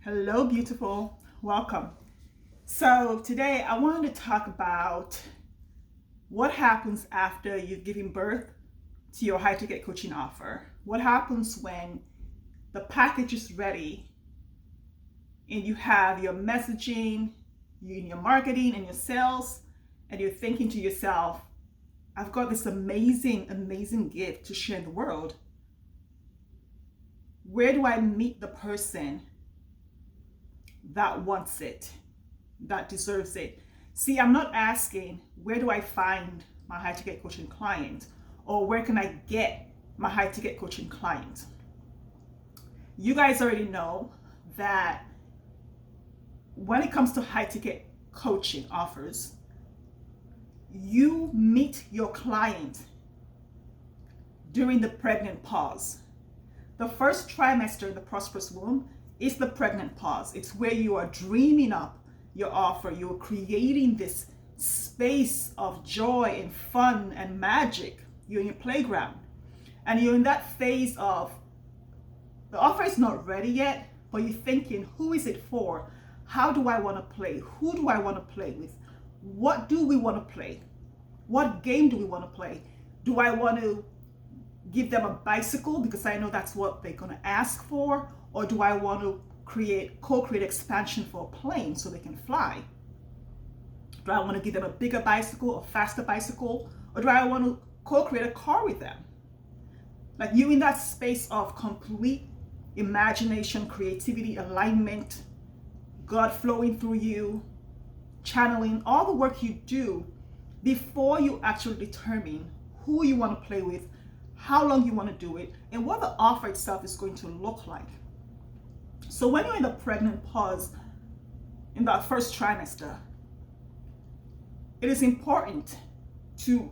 Hello, beautiful. Welcome. So, today I wanted to talk about what happens after you've given birth to your high ticket coaching offer. What happens when the package is ready and you have your messaging, your marketing, and your sales, and you're thinking to yourself, I've got this amazing gift to share in the world. Where do I meet the person that wants it, that deserves it? See, I'm not asking where do I find my high ticket coaching client or where can I get my high ticket coaching client. You guys already know that when it comes to high ticket coaching offers, you meet your client during the pregnant pause. The first trimester in the prosperous womb is the pregnant pause. It's where you are dreaming up your offer. You're creating this space of joy and fun and magic. You're in your playground. And you're in that phase of the offer is not ready yet, but you're thinking, who is it for? How do I want to play? Who do I want to play with? What do we want to play? What game do we want to play? Do I want to give them a bicycle because I know that's what they're going to ask for? Or do I want to co-create expansion for a plane so they can fly? Do I want to give them a bigger bicycle, a faster bicycle? Or do I want to co-create a car with them? Like, you in that space of complete imagination, creativity, alignment, God flowing through you, channeling, all the work you do before you actually determine who you want to play with, how long you want to do it, and what the offer itself is going to look like. So when you're in the pregnant pause in that first trimester, it is important to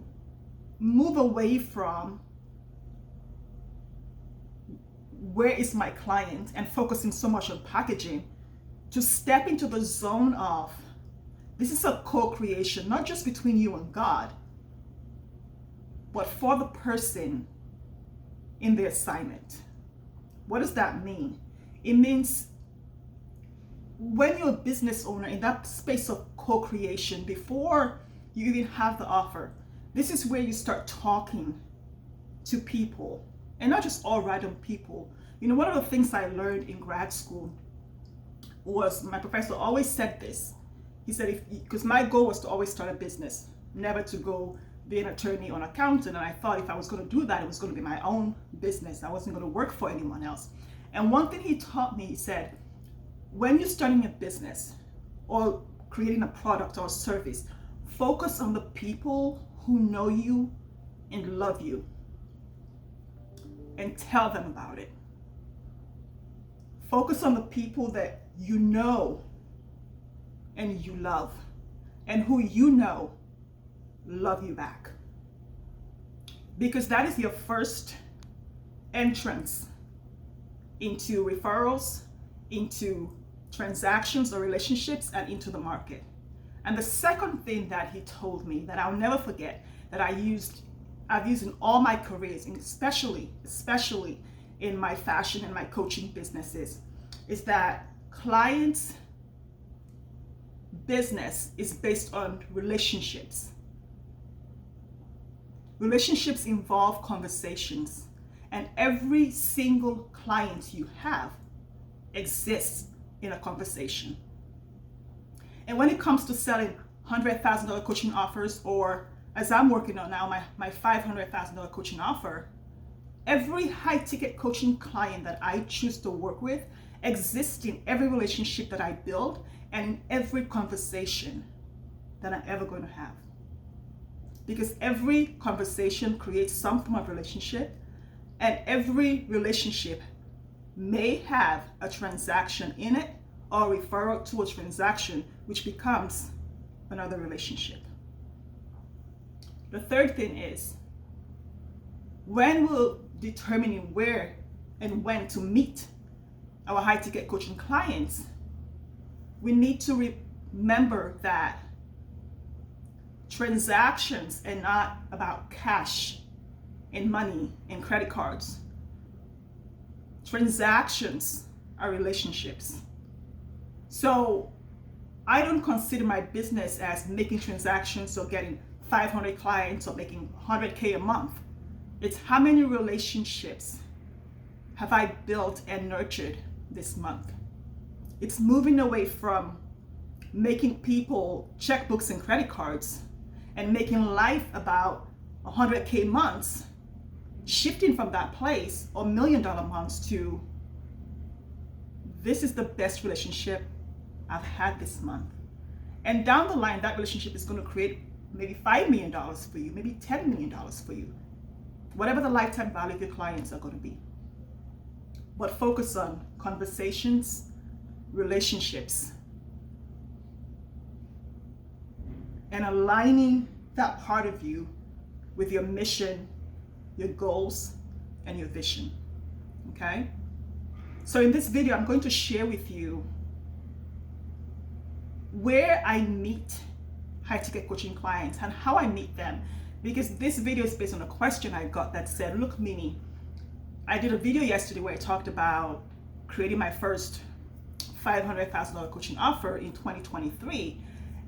move away from where is my client and focusing so much on packaging to step into the zone of this is a co-creation, not just between you and God, but for the person in the assignment. What does that mean? It means when you're a business owner in that space of co-creation, before you even have the offer, this is where you start talking to people, and not just all random people. You know, one of the things I learned in grad school was my professor always said this. He said, because my goal was to always start a business, never to go be an attorney or an accountant. And I thought if I was going to do that, it was going to be my own business. I wasn't going to work for anyone else. And one thing he taught me, he said, when you're starting a business or creating a product or a service, focus on the people who know you and love you and tell them about it. Focus on the people that you know and you love, and who you know love you back. Because that is your first entrance into referrals, into transactions or relationships, and into the market. And the second thing that he told me that I'll never forget, that I've used in all my careers, and especially in my fashion and my coaching businesses, is that clients' business is based on relationships. Relationships involve conversations, and every single client you have exists in a conversation. And when it comes to selling $100,000 coaching offers, or as I'm working on now, my $500,000 coaching offer, every high ticket coaching client that I choose to work with exists in every relationship that I build and in every conversation that I'm ever going to have. Because every conversation creates some form of relationship, and every relationship may have a transaction in it or a referral to a transaction, which becomes another relationship. The third thing is, when we're determining where and when to meet our high ticket coaching clients, we need to remember that transactions are not about cash and money and credit cards. Transactions are relationships. So I don't consider my business as making transactions or getting 500 clients or making 100K a month. It's how many relationships have I built and nurtured this month. It's moving away from making people checkbooks and credit cards and making life about 100K months, shifting from that place or $1 million months to this is the best relationship I've had this month. And down the line, that relationship is going to create maybe $5 million for you, maybe $10 million for you, whatever the lifetime value of your clients are going to be. But focus on conversations, relationships, and aligning that part of you with your mission, your goals, and your vision. Okay? So in this video, I'm going to share with you where I meet high-ticket coaching clients and how I meet them, because this video is based on a question I got that said, look, Mimi, I did a video yesterday where I talked about creating my first $500,000 coaching offer in 2023,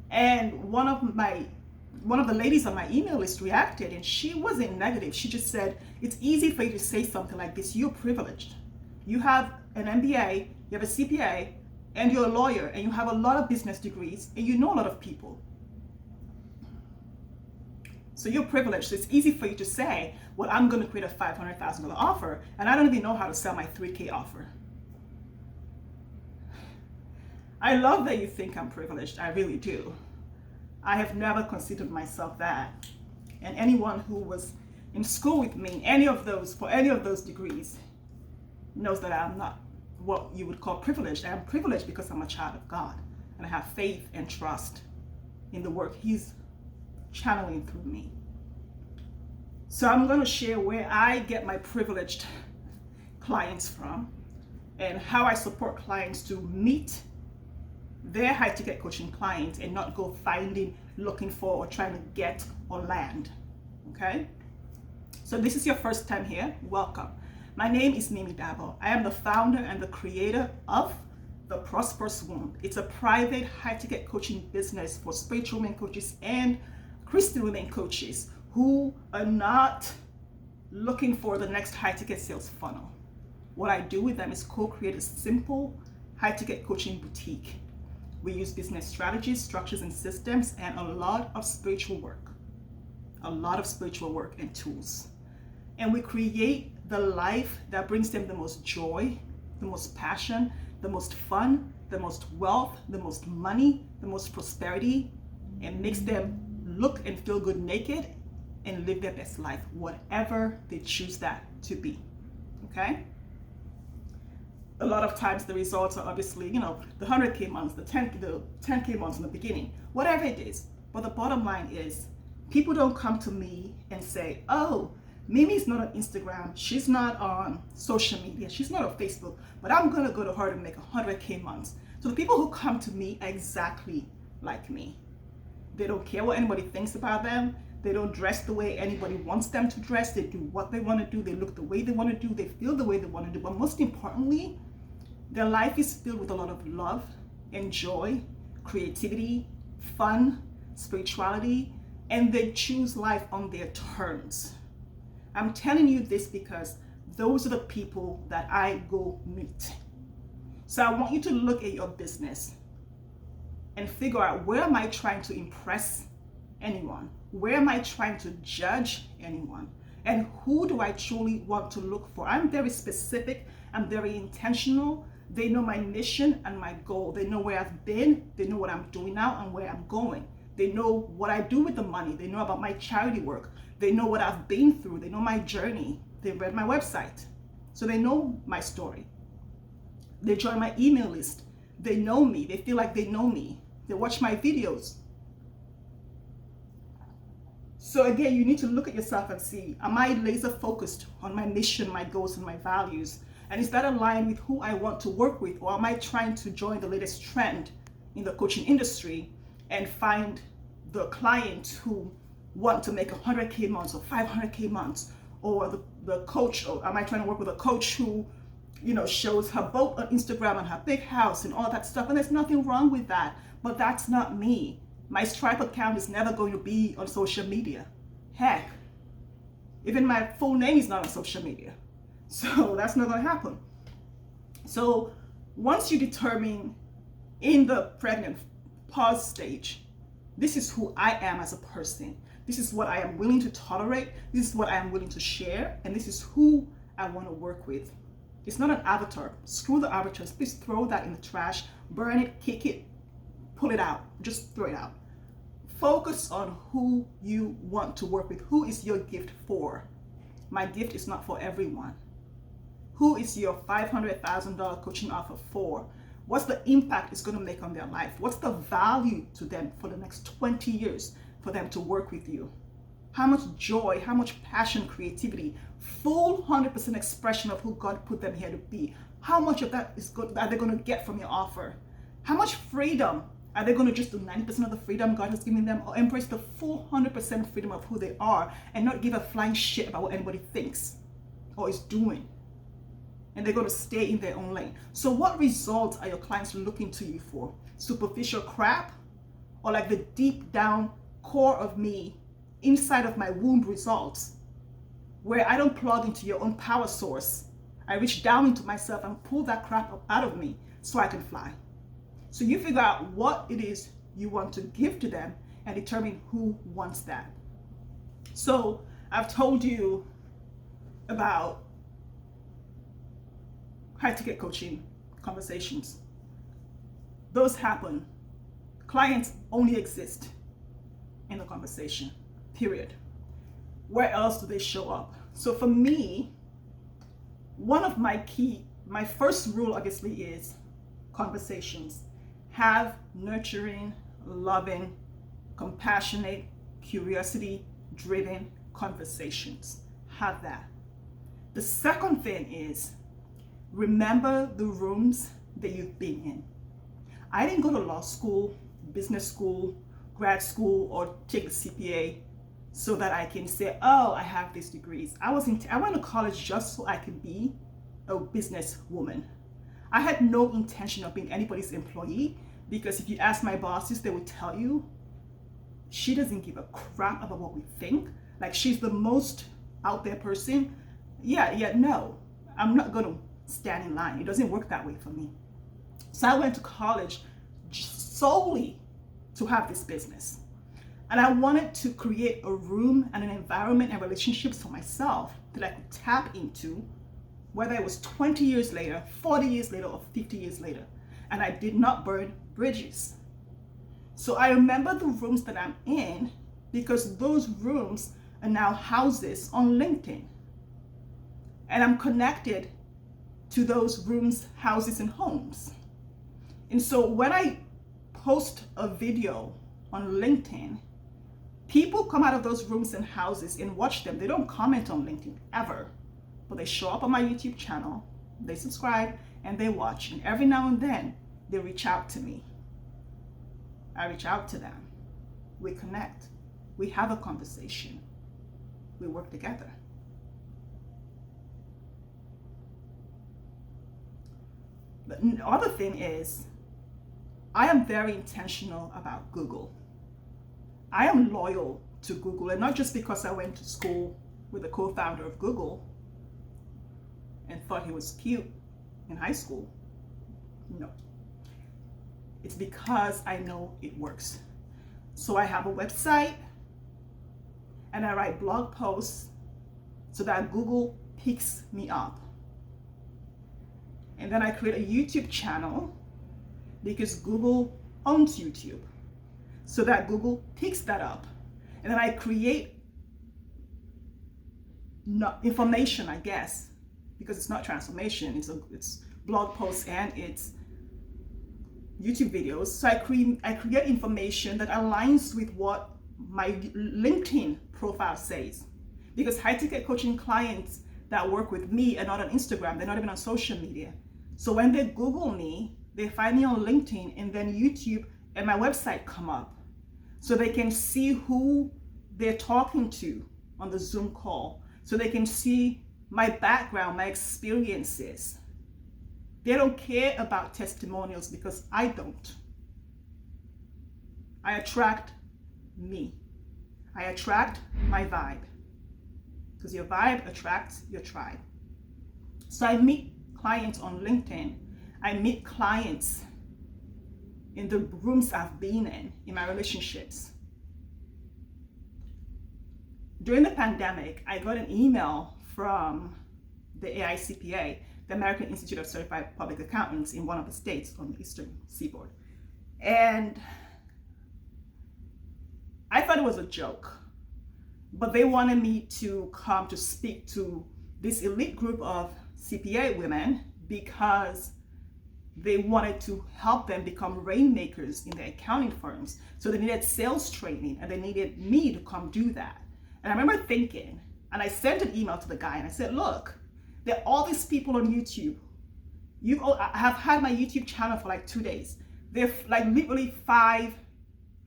and one of the ladies on my email list reacted, and she wasn't negative. She just said, it's easy for you to say something like this. You're privileged. You have an MBA, you have a CPA, and you're a lawyer, and you have a lot of business degrees, and you know a lot of people. So you're privileged. So it's easy for you to say, well, I'm going to create a $500,000 offer, and I don't even know how to sell my 3K offer. I love that you think I'm privileged. I really do. I have never considered myself that. And anyone who was in school with me, for any of those degrees, knows that I'm not what you would call privileged. I am privileged because I'm a child of God, and I have faith and trust in the work He's channeling through me. So I'm going to share where I get my privileged clients from and how I support clients to meet their high-ticket coaching clients and not go looking for or trying to get or land. Okay? So this is your first time here, welcome. My name is mimidabo. I am the founder and the creator of The Prosperous Womb. It's a private high-ticket coaching business for spiritual women coaches and Christian women coaches who are not looking for the next high-ticket sales funnel. What I do with them is co-create a simple high-ticket coaching boutique. We use business strategies, structures, and systems, and a lot of spiritual work and tools. And we create the life that brings them the most joy, the most passion, the most fun, the most wealth, the most money, the most prosperity, and makes them look and feel good naked and live their best life, whatever they choose that to be. Okay? A lot of times the results are obviously, the 100K months, the 10K months in the beginning, whatever it is. But the bottom line is, people don't come to me and say, oh, Mimi's not on Instagram, she's not on social media, she's not on Facebook, but I'm gonna go to her to make 100K months. So the people who come to me are exactly like me. They don't care what anybody thinks about them. They don't dress the way anybody wants them to dress. They do what they want to do. They look the way they want to do. They feel the way they want to do. But most importantly, their life is filled with a lot of love and joy, creativity, fun, spirituality, and they choose life on their terms. I'm telling you this because those are the people that I go meet. So I want you to look at your business and figure out, where am I trying to impress anyone? Where am I trying to judge anyone? And who do I truly want to look for? I'm very specific. I'm very intentional. They know my mission and my goal. They know where I've been. They know what I'm doing now and where I'm going. They know what I do with the money. They know about my charity work. They know what I've been through. They know my journey. They read my website. So they know my story. They join my email list. They know me. They feel like they know me. They watch my videos. So again, you need to look at yourself and see, am I laser focused on my mission, my goals, and my values? And is that aligned with who I want to work with? Or am I trying to join the latest trend in the coaching industry and find the clients who want to make 100K months or 500K months? Or the coach, or am I trying to work with a coach who shows her boat on Instagram and her big house and all that stuff. And there's nothing wrong with that. But that's not me. My Stripe account is never going to be on social media. Heck, even my full name is not on social media. So that's not going to happen. So once you determine in the pregnant pause stage, this is who I am as a person. This is what I am willing to tolerate. This is what I am willing to share. And this is who I want to work with. It's not an avatar. Screw the avatars. Please throw that in the trash. Burn it, kick it, pull it out. Just throw it out. Focus on who you want to work with. Who is your gift for? My gift is not for everyone. Who is your $500,000 coaching offer for? What's the impact it's going to make on their life? What's the value to them for the next 20 years for them to work with you? How much joy, how much passion, creativity, full 100% expression of who God put them here to be. How much of that are they going to get from your offer? How much freedom? Are they going to just do 90% of the freedom God has given them, or embrace the full 100% freedom of who they are and not give a flying shit about what anybody thinks or is doing? And they're going to stay in their own lane. So what results are your clients looking to you for? Superficial crap, or like the deep down core of me, inside of my womb results, where I don't plug into your own power source. I reach down into myself and pull that crap up out of me so I can fly. So you figure out what it is you want to give to them and determine who wants that. So I've told you about high ticket coaching conversations. Those happen. Clients only exist in the conversation, period. Where else do they show up? So for me, one of my first rule obviously is conversations. Have nurturing, loving, compassionate, curiosity-driven conversations. Have that. The second thing is remember the rooms that you've been in. I didn't go to law school, business school, grad school, or take the CPA so that I can say, oh, I have these degrees. I went to college just so I could be a business woman. I had no intention of being anybody's employee, because if you ask my bosses, they would tell you she doesn't give a crap about what we think. Like, she's the most out there person. No, I'm not going to stand in line. It doesn't work that way for me. So I went to college solely to have this business. And I wanted to create a room and an environment and relationships for myself that I could tap into, whether it was 20 years later, 40 years later, or 50 years later. And I did not burn bridges. So I remember the rooms that I'm in, because those rooms are now houses on LinkedIn. And I'm connected to those rooms, houses, and homes. And so when I post a video on LinkedIn, people come out of those rooms and houses and watch them. They don't comment on LinkedIn ever, but they show up on my YouTube channel, they subscribe, and they watch. And every now and then, they reach out to me. I reach out to them. We connect. We have a conversation. We work together. But the other thing is, I am very intentional about Google. I am loyal to Google, and not just because I went to school with the co-founder of Google and thought he was cute in high school. No. It's because I know it works. So I have a website and I write blog posts so that Google picks me up. And then I create a YouTube channel because Google owns YouTube, so that Google picks that up. And then I create information, I guess, because it's not transformation, it's blog posts and it's YouTube videos. So I create information that aligns with what my LinkedIn profile says. Because high ticket coaching clients that work with me are not on Instagram, they're not even on social media. So when they Google me, they find me on LinkedIn, and then YouTube and my website come up. So they can see who they're talking to on the Zoom call. So they can see my background, my experiences. They don't care about testimonials because I don't. I attract me. I attract my vibe. Because your vibe attracts your tribe. So I meet clients on LinkedIn. I meet clients in the rooms I've been in my relationships. During the pandemic, I got an email from the AICPA, the American Institute of Certified Public Accountants, in one of the states on the Eastern Seaboard. And I thought it was a joke, but they wanted me to come to speak to this elite group of CPA women because they wanted to help them become rainmakers in their accounting firms. So they needed sales training and they needed me to come do that. And I remember thinking, and I sent an email to the guy and I said, look, there are all these people on YouTube. I have had my YouTube channel for like 2 days. There are like literally 5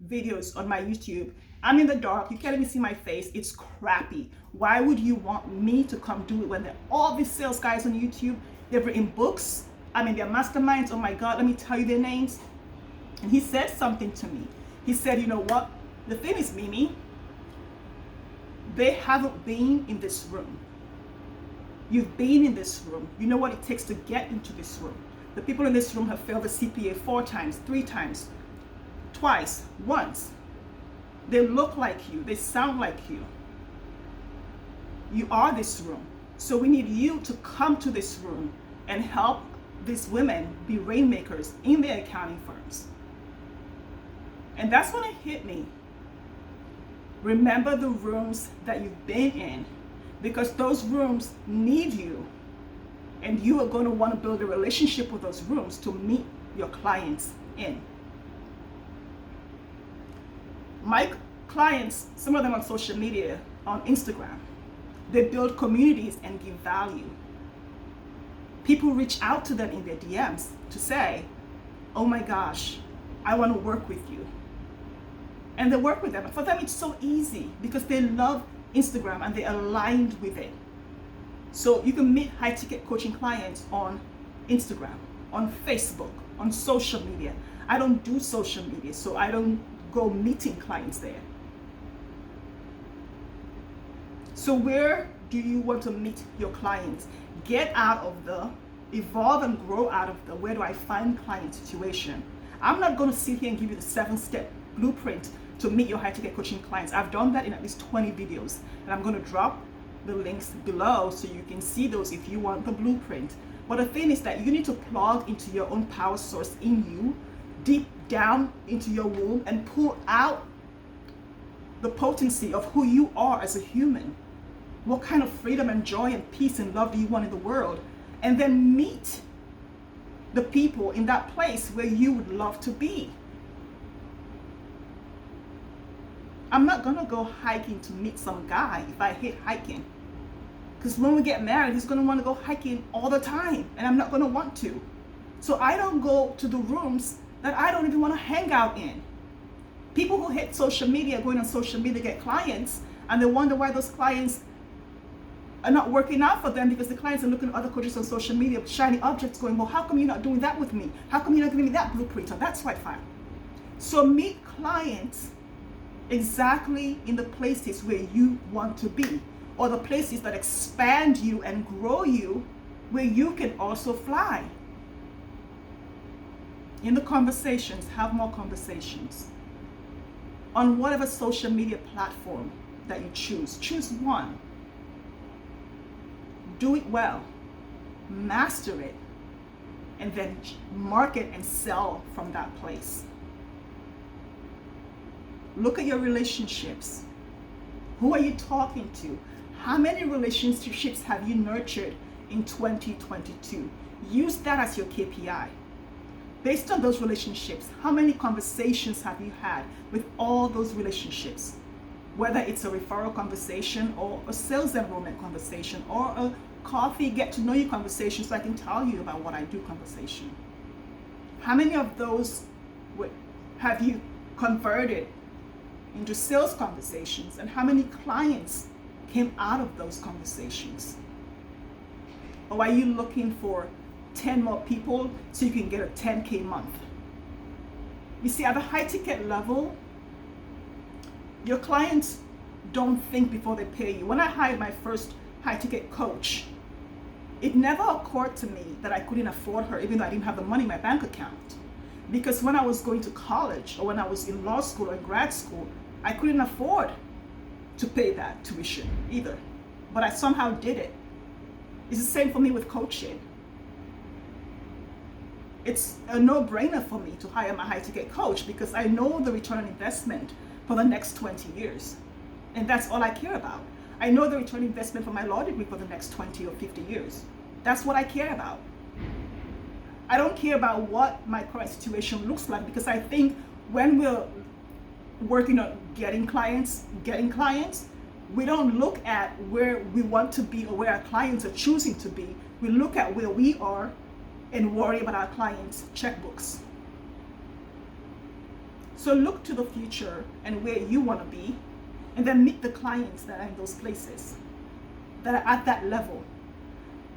videos on my YouTube. I'm in the dark. You can't even see my face. It's crappy. Why would you want me to come do it when there are all these sales guys on YouTube? They've written books. I mean, they're masterminds. Oh my God, let me tell you their names. And he said something to me. He said, you know what? The thing is, Mimi, they haven't been in this room. You've been in this room. You know what it takes to get into this room. The people in this room have failed the CPA 4 times, 3 times, twice, once. They look like you. They sound like you. You are this room. So we need you to come to this room and help these women be rainmakers in their accounting firms. And that's when it hit me. Remember the rooms that you've been in, because those rooms need you. And you are going to want to build a relationship with those rooms to meet your clients in. My clients, some of them on social media, on Instagram, they build communities and give value. People reach out to them in their DMs to say, oh my gosh, I want to work with you. And they work with them. For them, it's so easy because they love Instagram and they're aligned with it. So you can meet high ticket coaching clients on Instagram, on Facebook, on social media. I don't do social media, so I don't go meeting clients there. So where do you want to meet your clients? Get out of the evolve and grow out of the where do I find client situation. I'm not going to sit here and give you the 7-step blueprint to meet your high ticket coaching clients. I've done that in at least 20 videos, and I'm going to drop the links below so you can see those if you want the blueprint. But the thing is that you need to plug into your own power source in you, deep down into your womb, and pull out the potency of who you are as a human. What kind of freedom and joy and peace and love do you want in the world? And then meet the people in that place where you would love to be. I'm not gonna go hiking to meet some guy if I hate hiking. Because when we get married, he's gonna wanna go hiking all the time, and I'm not gonna want to. So I don't go to the rooms that I don't even wanna hang out in. People who hate social media, going on social media to get clients, and they wonder why those clients are not working out for them because the clients are looking at other coaches on social media with shiny objects going, well, how come you're not doing that with me? How come you're not giving me that blueprint? And that's quite fine. So meet clients exactly in the places where you want to be, or the places that expand you and grow you, where you can also fly. In the conversations, have more conversations. On whatever social media platform that you choose one. Do it well, master it, and then market and sell from that place. Look at your relationships. Who are you talking to? How many relationships have you nurtured in 2022? Use that as your KPI. Based on those relationships, how many conversations have you had with all those relationships? Whether it's a referral conversation or a sales enrollment conversation or a coffee get to know you conversation so I can tell you about what I do conversation. How many of those have you converted into sales conversations, and how many clients came out of those conversations? Or are you looking for 10 more people so you can get a 10K month. You see, at the high ticket level, your clients don't think before they pay you. When I hired my first high ticket coach, it never occurred to me that I couldn't afford her, even though I didn't have the money in my bank account. Because when I was going to college, or when I was in law school or in grad school, I couldn't afford to pay that tuition either. But I somehow did it. It's the same for me with coaching. It's a no-brainer for me to hire my high-ticket coach because I know the return on investment for the next 20 years. And that's all I care about. I know the return on investment for my law degree for the next 20 or 50 years. That's what I care about. I don't care about what my current situation looks like, because I think when we're working on getting clients, we don't look at where we want to be or where our clients are choosing to be. We look at where we are and worry about our clients' checkbooks. So look to the future and where you want to be, and then meet the clients that are in those places, that are at that level.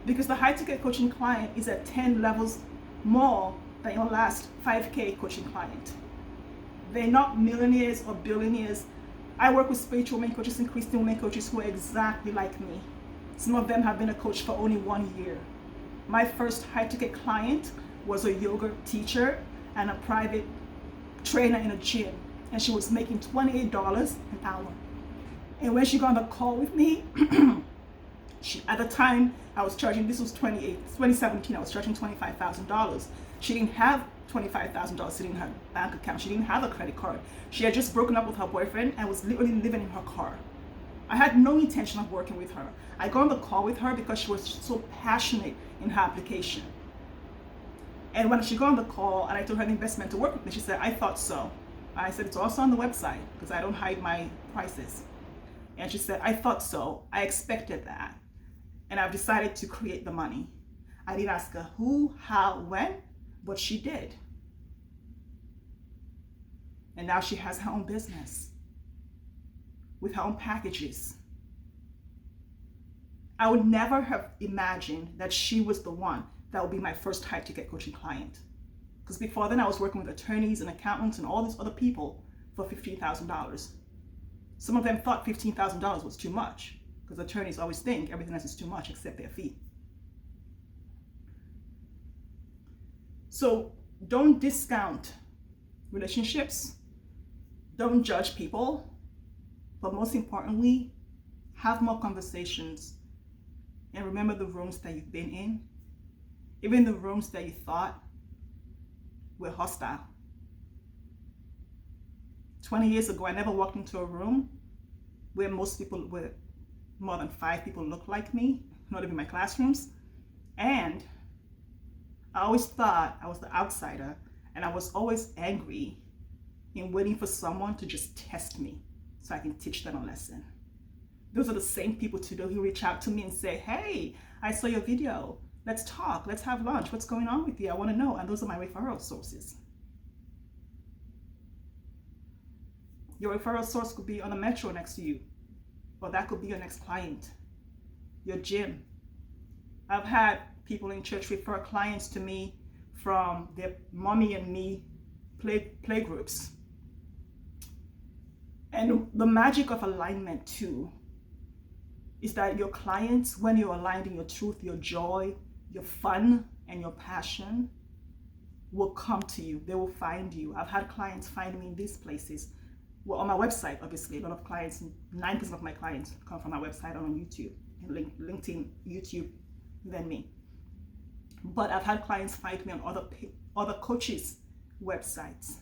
Because the high ticket coaching client is at 10 levels more than your last 5K coaching client. They're not millionaires or billionaires. I work with spiritual women coaches and Christian women coaches who are exactly like me. Some of them have been a coach for only 1 year. My first high ticket client was a yoga teacher and a private trainer in a gym, and she was making $28 an hour. And when she got on the call with me, at the time I was charging, this was 2017, I was charging $25,000. She didn't have $25,000 sitting in her bank account. She didn't have a credit card. She had just broken up with her boyfriend and was literally living in her car. I had no intention of working with her. I got on the call with her because she was so passionate in her application. And when she got on the call and I told her the investment to work with me, she said, I thought so. I said, it's also on the website because I don't hide my prices. And she said, I thought so. I expected that. And I've decided to create the money. I didn't ask her who, how, when, but she did. And now she has her own business with her own packages. I would never have imagined that she was the one that would be my first high ticket coaching client. Because before then I was working with attorneys and accountants and all these other people for $15,000. Some of them thought $15,000 was too much, because attorneys always think everything else is too much except their fee. So don't discount relationships, don't judge people, but most importantly, have more conversations and remember the rooms that you've been in, even the rooms that you thought were hostile. 20 years ago, I never walked into a room where most people, where more than 5 people looked like me, not even my classrooms. And I always thought I was the outsider, and I was always angry in waiting for someone to just test me so I can teach them a lesson. Those are the same people today who reach out to me and say, hey, I saw your video. Let's talk. Let's have lunch. What's going on with you? I want to know. And those are my referral sources. Your referral source could be on the metro next to you, or that could be your next client, your gym. I've had people in church refer clients to me from their mommy and me play groups. And the magic of alignment too is that your clients, when you're aligned in your truth, your joy, your fun, and your passion, will come to you. They will find you. I've had clients find me in these places. Well, on my website, obviously, a lot of clients, 9% of my clients come from my website or on YouTube, and LinkedIn, YouTube, than me. But I've had clients find me on other coaches' websites.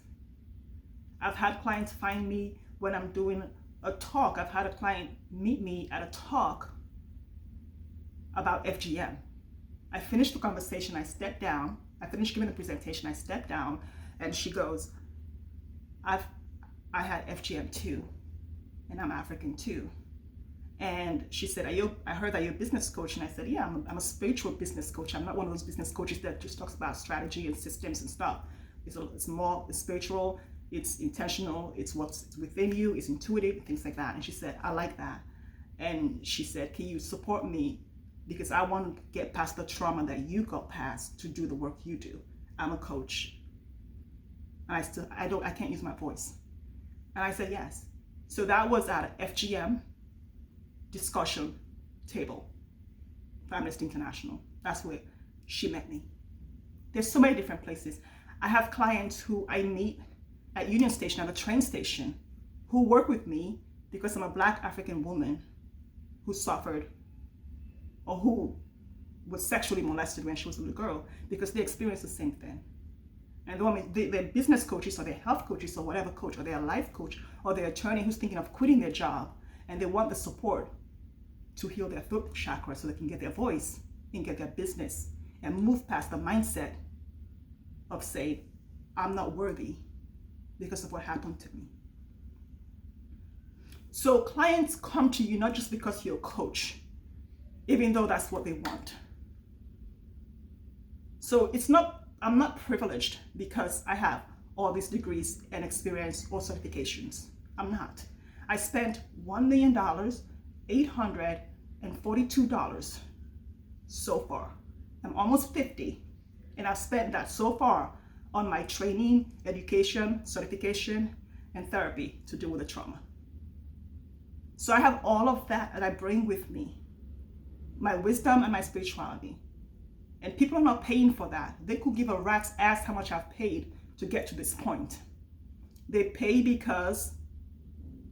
I've had clients find me when I'm doing a talk. I've had a client meet me at a talk about FGM. I finished the conversation, I stepped down. I finished giving the presentation, I stepped down, and she goes, I had FGM too, and I'm African too. And she said, I heard that you're a business coach. And I said, yeah, I'm a spiritual business coach. I'm not one of those business coaches that just talks about strategy and systems and stuff. It's more spiritual, it's intentional, it's what's within you, it's intuitive, things like that. And she said, I like that. And she said, can you support me because I want to get past the trauma that you got past to do the work you do. I'm a coach. And I can't use my voice. And I said yes. So that was at a FGM discussion table, Feminist International. That's where she met me. There's so many different places. I have clients who I meet at Union Station, at a train station, who work with me because I'm a Black African woman who suffered or who was sexually molested when she was a little girl, because they experienced the same thing. And they're business coaches or they're health coaches or whatever coach, or they're a life coach or they're attorney who's thinking of quitting their job, and they want the support to heal their throat chakra so they can get their voice and get their business and move past the mindset of saying, I'm not worthy because of what happened to me. So clients come to you not just because you're a coach, even though that's what they want. So I'm not privileged because I have all these degrees and experience or certifications. I'm not. I spent $1,842 so far. I'm almost 50, and I've spent that so far on my training, education, certification, and therapy to deal with the trauma. So I have all of that I bring with me, my wisdom and my spirituality. And people are not paying for that. They could give a rat's ass how much I've paid to get to this point. They pay because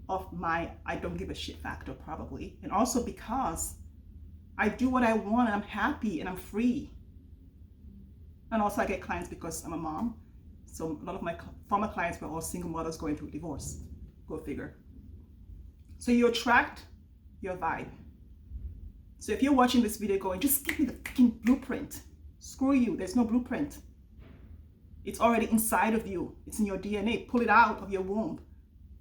of my I don't give a shit factor, probably. And also because I do what I want and I'm happy and I'm free. And also I get clients because I'm a mom. So a lot of my former clients were all single mothers going through divorce. Go figure. So you attract your vibe. So if you're watching this video going, just give me the fucking blueprint. Screw you, there's no blueprint. It's already inside of you. It's in your DNA. Pull it out of your womb.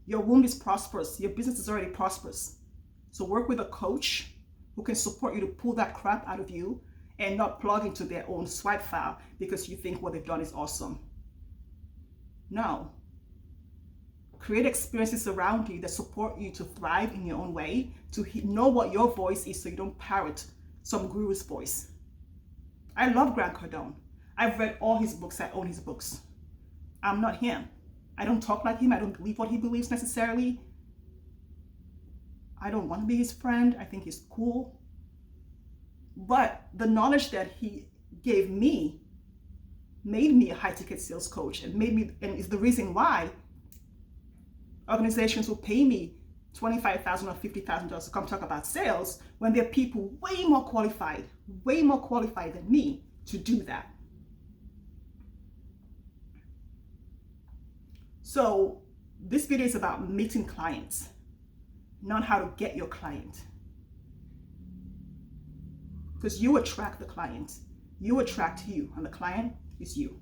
Your womb is prosperous. Your business is already prosperous. So work with a coach who can support you to pull that crap out of you and not plug into their own swipe file because you think what they've done is awesome. No. Create experiences around you that support you to thrive in your own way, to know what your voice is so you don't parrot some guru's voice. I love Grant Cardone. I've read all his books. I own his books. I'm not him. I don't talk like him. I don't believe what he believes necessarily. I don't want to be his friend. I think he's cool. But the knowledge that he gave me made me a high-ticket sales coach and is the reason why organizations will pay me $25,000 or $50,000 to come talk about sales when there are people way more qualified than me to do that. So this video is about meeting clients, not how to get your client. Because you attract the client. You attract you, and the client is you.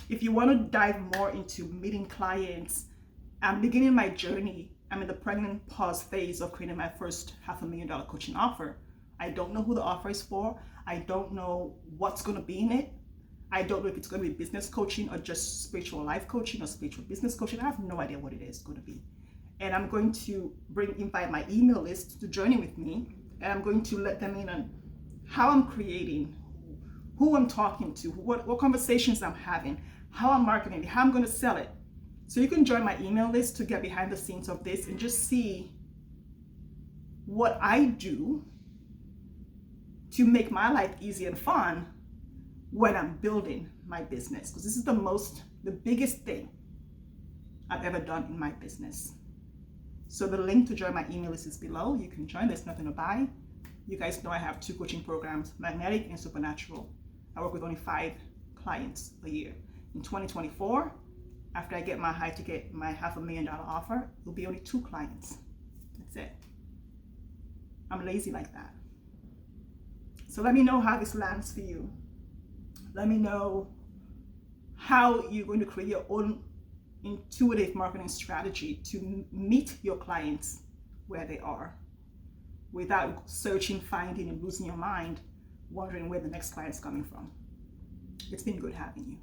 If you want to dive more into meeting clients, I'm beginning my journey. I'm in the pregnant pause phase of creating my first $500,000 coaching offer. I don't know who the offer is for. I don't know what's going to be in it. I don't know if it's going to be business coaching or just spiritual life coaching or spiritual business coaching. I have no idea what it is going to be. And I'm going to invite my email list to join in with me. And I'm going to let them in on how I'm creating, who I'm talking to, what conversations I'm having, how I'm marketing, how I'm going to sell it. So you can join my email list to get behind the scenes of this and just see what I do to make my life easy and fun when I'm building my business. Because this is the biggest thing I've ever done in my business. So the link to join my email list is below. You can join. There's nothing to buy. You guys know I have 2 coaching programs, Magnetic and Supernatural. I work with only 5 clients a year. In 2024, after I get my high ticket, my $500,000 offer, it'll be only 2 clients. That's it. I'm lazy like that. So let me know how this lands for you. Let me know how you're going to create your own intuitive marketing strategy to meet your clients where they are without searching, finding, and losing your mind, wondering where the next client's coming from. It's been good having you.